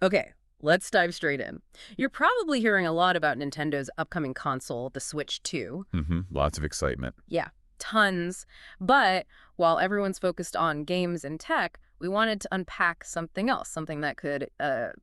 Okay, let's dive straight in. You're probably hearing a lot about Nintendo's upcoming console, the Switch 2. Lots of excitement. Yeah, tons. But while everyone's focused on games and tech, we wanted to unpack something else, something that could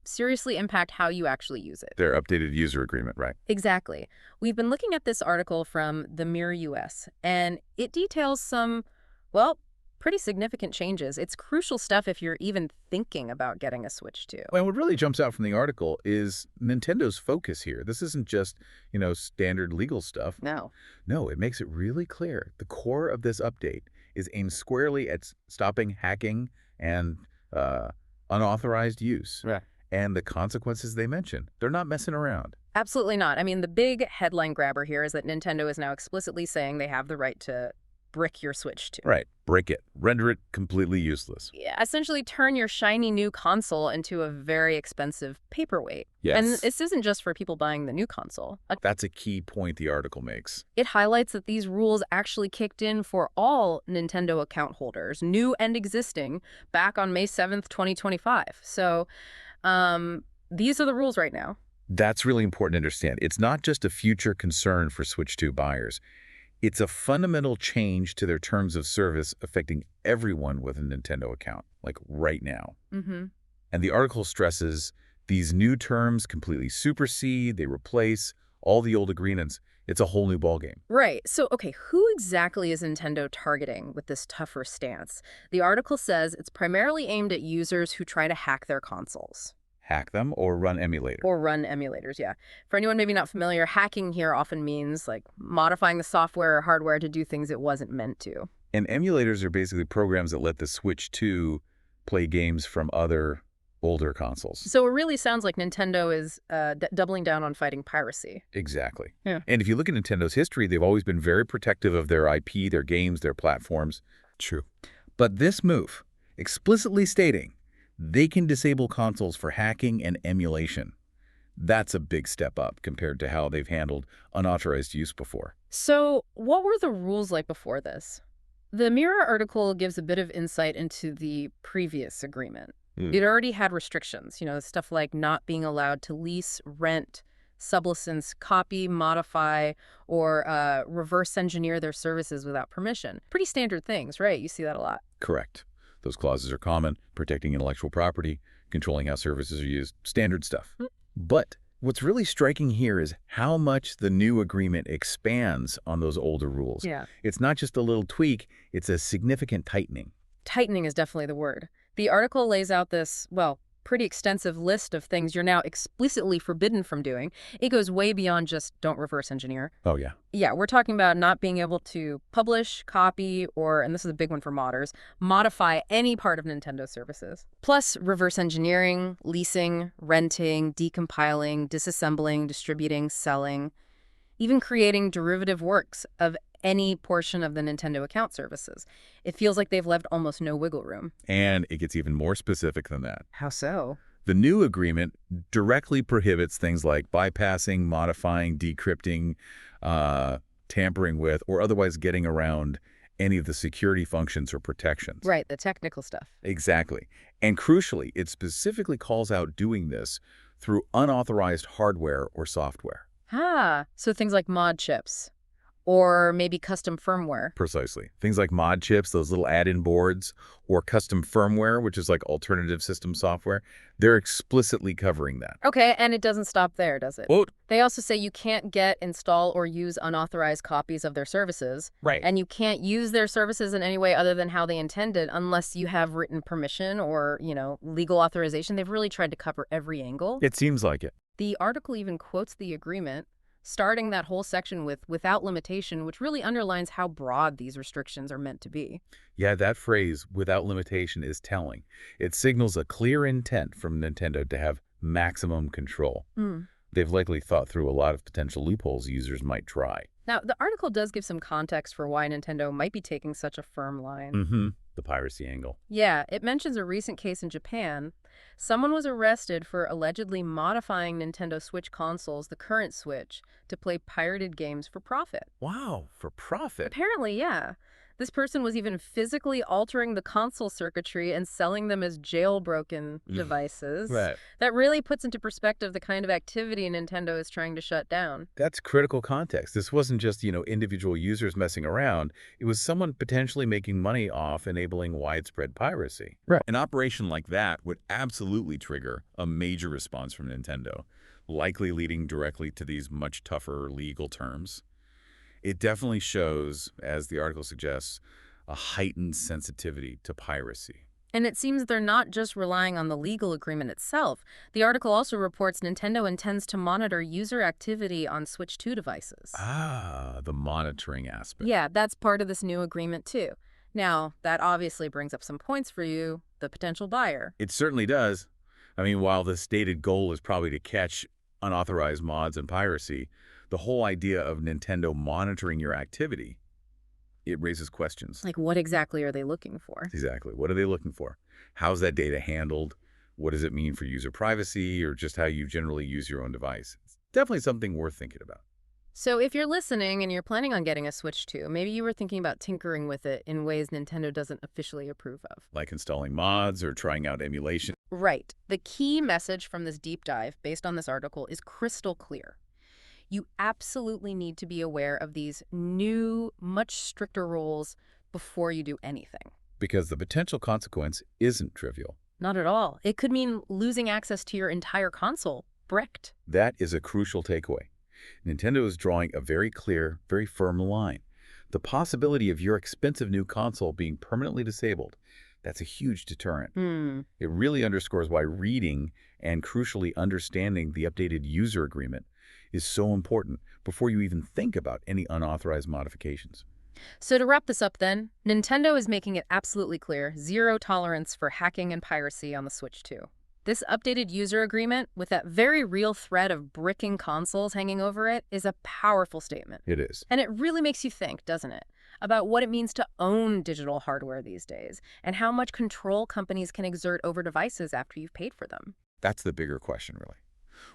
seriously impact how you actually use it. Their updated user agreement, right? Exactly. We've been looking at this article from the Mirror US, and it details some, well, pretty significant changes. It's crucial stuff if you're even thinking about getting a Switch 2. Well, what really jumps out from the article is Nintendo's focus here. This isn't just, standard legal stuff. No. No, it makes it really clear. The core of this update is aimed squarely at stopping hacking and unauthorized use. Right. And the consequences they mention. They're not messing around. Absolutely not. I mean, the big headline grabber here is that Nintendo is now explicitly saying they have the right to brick your Switch 2. Right. Break it. Render it completely useless. Yeah, essentially turn your shiny new console into a very expensive paperweight. And Yes. this isn't just for people buying the new console. That's a key point the article makes. It highlights that these rules actually kicked in for all Nintendo account holders, new and existing, back on May 7th, 2025. So these are the rules right now. That's really important to understand. It's not just a future concern for Switch 2 buyers. It's a fundamental change to their terms of service affecting everyone with a Nintendo account, like right now. Mm-hmm. And the article stresses these new terms completely supersede, they replace all the old agreements. It's a whole new ballgame. Right. So, okay, who exactly is Nintendo targeting with this tougher stance? The article says it's primarily aimed at users who try to hack their consoles. Hack them or run emulator. Or run emulators, yeah. For anyone maybe not familiar, hacking here often means like modifying the software or hardware to do things it wasn't meant to. And emulators are basically programs that let the Switch 2 play games from other older consoles. So it really sounds like Nintendo is doubling down on fighting piracy. Exactly. Yeah. And if you look at Nintendo's history, they've always been very protective of their IP, their games, their platforms. True. But this move, explicitly stating they can disable consoles for hacking and emulation, that's a big step up compared to how they've handled unauthorized use before. So what were the rules like before this? The Mirror article gives a bit of insight into the previous agreement. It already had restrictions, stuff like not being allowed to lease, rent, sublicense, copy, modify, or reverse engineer their services without permission. Pretty standard things, right? You see that a lot. Correct. Those clauses are common, protecting intellectual property, controlling how services are used, standard stuff. But what's really striking here is how much the new agreement expands on those older rules. Yeah. It's not just a little tweak, it's a significant tightening. Tightening is definitely the word. The article lays out this, well, pretty extensive list of things you're now explicitly forbidden from doing. It goes way beyond just don't reverse engineer. Oh, yeah. Yeah, we're talking about not being able to publish, copy, or, and this is a big one for modders, modify any part of Nintendo services. Plus reverse engineering, leasing, renting, decompiling, disassembling, distributing, selling, even creating derivative works of any portion of the Nintendo account services. It feels like they've left almost no wiggle room. And it gets even more specific than that. How so? The new agreement directly prohibits things like bypassing, modifying, decrypting, tampering with, or otherwise getting around any of the security functions or protections. Right, the technical stuff. Exactly. And crucially, it specifically calls out doing this through unauthorized hardware or software. So things like mod chips. Or maybe custom firmware. Precisely. Things like mod chips, those little add-in boards, or custom firmware, which is like alternative system software, they're explicitly covering that. Okay, and it doesn't stop there, does it? Quote. They also say you can't get, install, or use unauthorized copies of their services. Right. And you can't use their services in any way other than how they intended unless you have written permission or, legal authorization. They've really tried to cover every angle. It seems like it. The article even quotes the agreement, starting that whole section with without limitation, which really underlines how broad these restrictions are meant to be. Yeah, that phrase, without limitation, is telling. It signals a clear intent from Nintendo to have maximum control. They've likely thought through a lot of potential loopholes users might try. Now, the article does give some context for why Nintendo might be taking such a firm line. The piracy angle. Yeah, it mentions a recent case in Japan. Someone was arrested for allegedly modifying Nintendo Switch consoles, the current Switch, to play pirated games for profit. Wow, for profit. Apparently, yeah. This person was even physically altering the console circuitry and selling them as jailbroken devices. Right. That really puts into perspective the kind of activity Nintendo is trying to shut down. That's critical context. This wasn't just, individual users messing around. It was someone potentially making money off enabling widespread piracy. Right. An operation like that would absolutely trigger a major response from Nintendo, likely leading directly to these much tougher legal terms. It definitely shows, as the article suggests, a heightened sensitivity to piracy. And it seems they're not just relying on the legal agreement itself. The article also reports Nintendo intends to monitor user activity on Switch 2 devices. Ah, the monitoring aspect. Yeah, that's part of this new agreement too. Now, that obviously brings up some points for you, the potential buyer. It certainly does. I mean, while the stated goal is probably to catch unauthorized mods and piracy, the whole idea of Nintendo monitoring your activity, it raises questions. Like, what exactly are they looking for? Exactly. What are they looking for? How's that data handled? What does it mean for user privacy or just how you generally use your own device? It's definitely something worth thinking about. So if you're listening and you're planning on getting a Switch 2, maybe you were thinking about tinkering with it in ways Nintendo doesn't officially approve of. Like installing mods or trying out emulation. Right. The key message from this deep dive, based on this article, is crystal clear. You absolutely need to be aware of these new, much stricter rules before you do anything. Because the potential consequence isn't trivial. Not at all. It could mean losing access to your entire console, bricked. That is a crucial takeaway. Nintendo is drawing a very clear, very firm line. The possibility of your expensive new console being permanently disabled, that's a huge deterrent. It really underscores why reading and crucially understanding the updated user agreement is so important before you even think about any unauthorized modifications. So to wrap this up then, Nintendo is making it absolutely clear, zero tolerance for hacking and piracy on the Switch 2. This updated user agreement, with that very real threat of bricking consoles hanging over it, is a powerful statement. It is. And it really makes you think, doesn't it, about what it means to own digital hardware these days, and how much control companies can exert over devices after you've paid for them. That's the bigger question, really.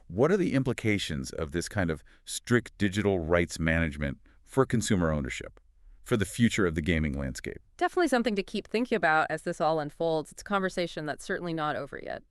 What are the implications of this kind of strict digital rights management for consumer ownership, for the future of the gaming landscape? Definitely something to keep thinking about as this all unfolds. It's a conversation that's certainly not over yet.